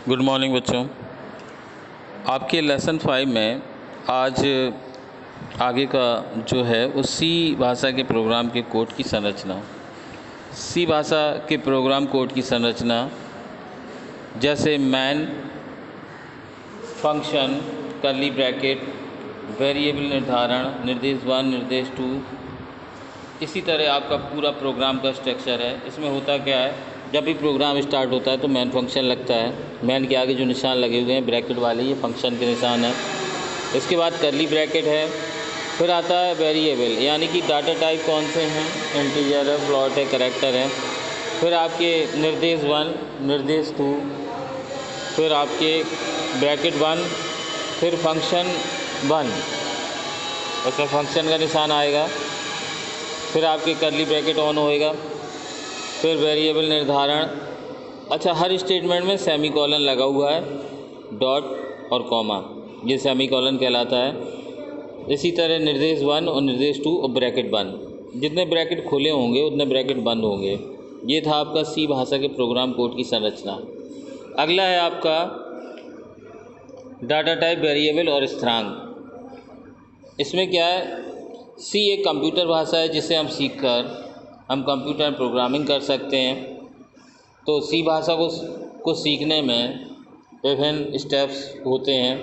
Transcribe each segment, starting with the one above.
Good morning बच्चों। आपके lesson 5 में आज आगे का जो है वो सी भाषा के प्रोग्राम के कोड की संरचना। सी भाषा के प्रोग्राम कोड की संरचना जैसे man, function, curly bracket, variable निर्धारण, निर्देश 1, निर्देश 2, इसी तरह आपका पूरा प्रोग्राम का स्ट्रक्चर है। इसमें होता क्या है, जब भी प्रोग्राम स्टार्ट होता है तो मैन फंक्शन लगता है। मैन के आगे जो निशान लगे हुए हैं ब्रैकेट वाले, ये फंक्शन के निशान है। इसके बाद कर्ली ब्रैकेट है, फिर आता है वेरिएबल, यानी कि डाटा टाइप कौन से हैं, इंटीजर है, फ्लोट है, कैरेक्टर है। फिर आपके निर्देश 1, निर्देश 2, फिर आपके ब्रैकेट 1, फिर फंक्शन 1, उसमें फंक्शन का निशान आएगा। फिर आपके कर्ली ब्रैकेट ऑन होएगा, फिर वेरिएबल निर्धारण। अच्छा, हर स्टेटमेंट में सेमीकोलन लगा हुआ है, डॉट और कॉमा, ये सेमीकोलन कहलाता है। इसी तरह निर्देश 1 और निर्देश 2 और ब्रैकेट 1, जितने ब्रैकेट खुले होंगे उतने ब्रैकेट बंद होंगे। ये था आपका सी भाषा के प्रोग्राम कोड की संरचना। अगला है आपका डाटा टाइप, वेरिएबल और स्थिरांक। इसमें क्या है, सी एक कंप्यूटर भाषा है जिसे हम सीखकर हम कंप्यूटर प्रोग्रामिंग कर सकते हैं। तो सी भाषा को सीखने में विभिन्न स्टेप्स होते हैं,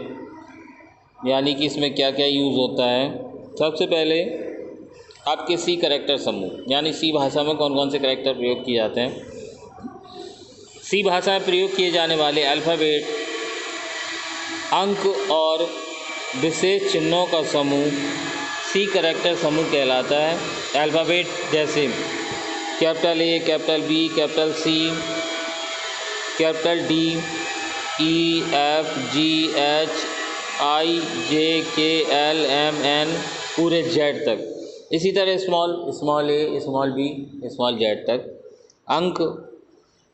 यानी कि इसमें क्या क्या यूज़ होता है। सबसे पहले आपके सी कैरेक्टर समूह, यानी सी भाषा में कौन कौन से कैरेक्टर प्रयोग किए जाते हैं। सी भाषा में प्रयोग किए जाने वाले अल्फ़ाबेट, अंक और विशेष चिन्हों का समूह सी कैरेक्टर समूह कहलाता है। अल्फ़ाबेट जैसे capital A, capital B, capital C, capital D, E, F, G, H, I, J, K, L, M, N, पूरे जेड तक। इसी तरह small A, small B, small Z तक।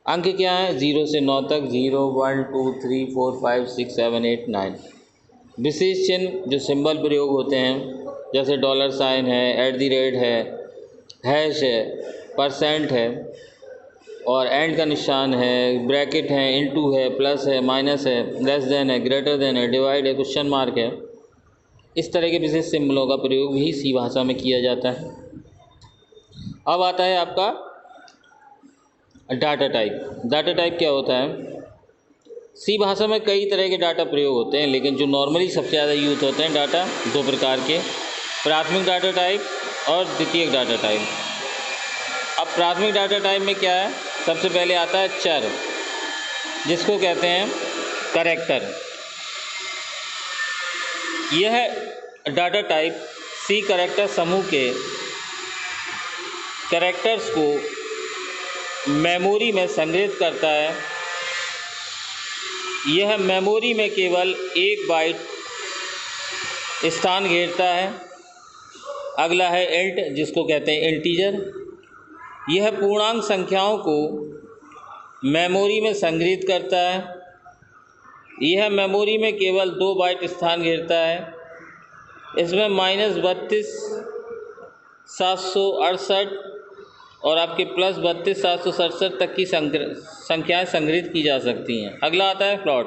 अंक क्या है, 0 से 9 तक, 0, 1, 2, 3, 4, 5, 6, 7, 8, 9। विशेष चिन्ह जो सिंबल प्रयोग होते हैं, जैसे डॉलर साइन है, @ है, हैश है, परसेंट है, और एंड का निशान है, ब्रैकेट है, इनटू है, प्लस है, माइनस है, लेस देन है, ग्रेटर देन है, डिवाइड है, क्वेश्चन मार्क है। इस तरह के विशेष सिंबलों का प्रयोग भी सी भाषा में किया जाता है। अब आता है आपका डाटा टाइप। डाटा टाइप क्या होता है, सी भाषा में कई तरह के डाटा प्रयोग होते हैं, लेकिन जो नॉर्मली सबसे ज़्यादा यूज होते हैं डाटा, दो प्रकार के, प्राथमिक डाटा टाइप और द्वितीयक डाटा टाइप। अब प्राथमिक डाटा टाइप में क्या है, सबसे पहले आता है चर, जिसको कहते हैं कैरेक्टर। यह डाटा टाइप सी कैरेक्टर समूह के कैरेक्टर्स को मेमोरी में संग्रहित करता है। यह मेमोरी में केवल 1 बाइट स्थान घेरता है। अगला है इंट, जिसको कहते हैं इंटीजर। यह पूर्णांक संख्याओं को मेमोरी में संग्रहित करता है। यह मेमोरी में केवल 2 बाइट स्थान घेरता है। इसमें -32 768 और आपके +32 767 तक की संख्याएं संग्रहित की जा सकती हैं। अगला आता है फ्लोट।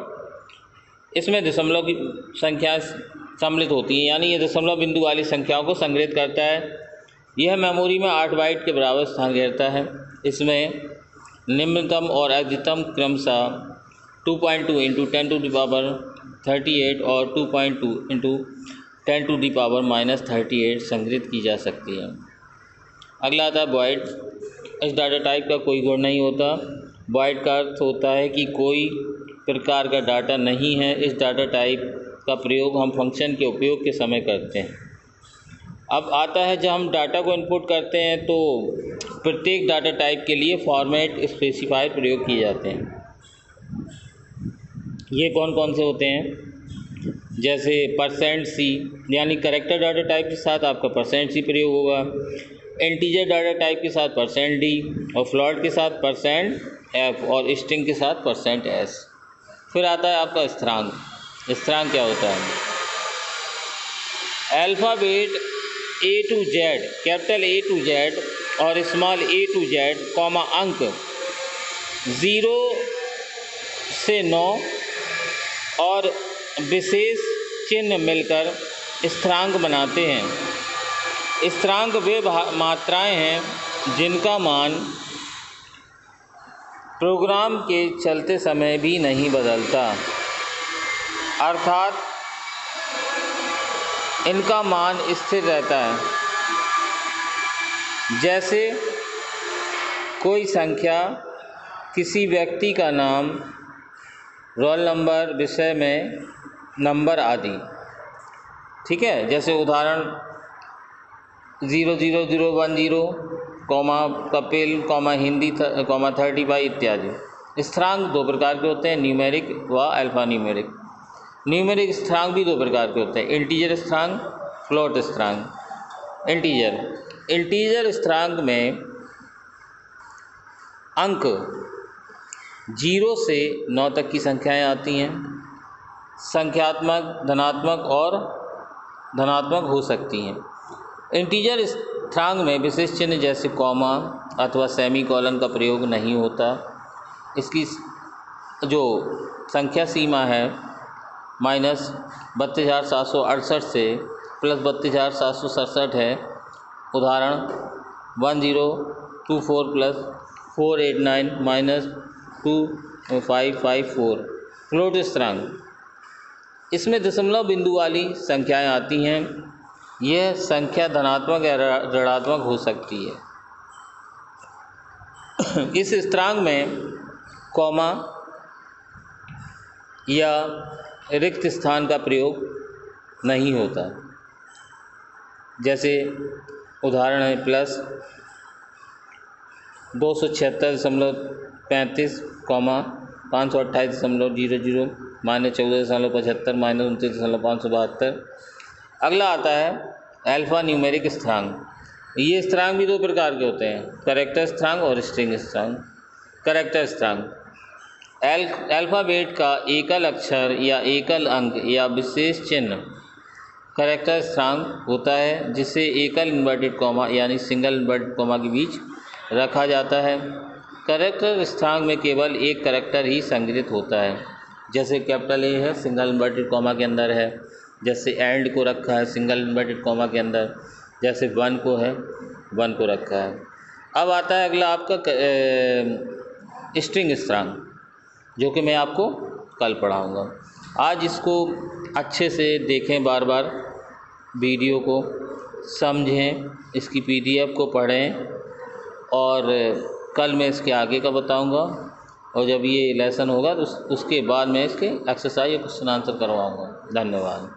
इसमें दशमलव की संख्याएं सम्मिलित होती हैं, यानी ये दशमलव बिंदु वाली संख्याओं को संग्रहित करता है। यह मेमोरी में 8 बाइट के बराबर स्थान घेरता है। इसमें निम्नतम और अधिकतम क्रमशः 2.2 × 10⁻38 और 2.2 × 10⁻−38 संग्रहित की जा सकती है। अगला आता है वॉइड। इस डाटा टाइप का कोई गुण नहीं होता। वॉइड का अर्थ होता है कि कोई प्रकार का डाटा नहीं है। इस डाटा टाइप का प्रयोग हम फंक्शन के उपयोग के समय करते हैं। अब आता है, जब हम डाटा को इनपुट करते हैं तो प्रत्येक डाटा टाइप के लिए फॉर्मेट स्पेसिफायर प्रयोग किए जाते हैं। ये कौन कौन से होते हैं, जैसे %C, यानी कैरेक्टर डाटा टाइप के साथ आपका %C प्रयोग होगा। इंटीजर डाटा टाइप के साथ %D, और फ्लोट के साथ %F, और स्ट्रिंग के साथ %S। फिर आता है आपका स्थिरांक। स्थिरांक क्या होता है, alphabet A to Z, capital A to Z और स्मॉल a to Z, अंक 0 से 9 और विशेष चिन्ह मिलकर स्थिरांक बनाते हैं। स्थिरांक वे मात्राएं हैं जिनका मान प्रोग्राम के चलते समय भी नहीं बदलता, अर्थात इनका मान स्थिर रहता है। जैसे कोई संख्या, किसी व्यक्ति का नाम, रोल नंबर, विषय में नंबर आदि। ठीक है, जैसे उदाहरण 00010, कपिल, हिंदी, 35 इत्यादि। स्थिरांक दो प्रकार के होते हैं, न्यूमेरिक व अल्फा न्यूमेरिक। न्यूमेरिक स्थिरांक भी दो प्रकार के होते हैं, इंटीजर स्थिरांक, फ्लोट स्थिरांक। इंटीजर स्थिरांक में अंक 0 से 9 तक की संख्याएं आती हैं। संख्यात्मक धनात्मक हो सकती हैं। इंटीजर स्थिरांक में विशेष चिन्ह जैसे कॉमा अथवा सेमीकोलन का प्रयोग नहीं होता। इसकी जो संख्या सीमा है -32,768 से +32,767 है। उदाहरण 1024 +489 -2554। फ्लोट स्थिरांक, इसमें दशमलव बिंदु वाली संख्याएं आती हैं। यह संख्या धनात्मक या ऋणात्मक हो सकती है। इस स्थिरांक में कॉमा या रिक्त स्थान का प्रयोग नहीं होता। जैसे उदाहरण है +276.35, 528.00 -14.75 -29.572। अगला आता है अल्फा न्यूमेरिक स्थिरांक। ये स्थिरांक भी दो प्रकार के होते हैं, कैरेक्टर स्थिरांक और स्ट्रिंग स्थिरांक। कैरेक्टर स्थिरांक अल्फ़ाबेट का एकल अक्षर या एकल अंक या विशेष चिन्ह कैरेक्टर स्थिरांक होता है, जिसे एकल इन्वर्टेड कॉमा यानी सिंगल इन्वर्टेड कॉमा के बीच रखा जाता है। कैरेक्टर स्थिरांक में केवल एक कैरेक्टर ही संग्रहित होता है। जैसे कैपिटल ए है, सिंगल इन्वर्टेड कॉमा के अंदर है। जैसे एंड को रखा है सिंगल इन्वर्टेड कॉमा के अंदर। जैसे 1 को है, 1 को रखा है। अब आता है अगला आपका स्ट्रिंग स्थिरांक, जो कि मैं आपको कल पढ़ाऊँगा। आज इसको अच्छे से देखें, बार बार वीडियो को समझें, इसकी PDF को पढ़ें और कल मैं इसके आगे का बताऊँगा। और जब ये लेसन होगा तो उसके बाद मैं इसके एक्सरसाइज या क्वेश्चन आंसर करवाऊँगा। धन्यवाद।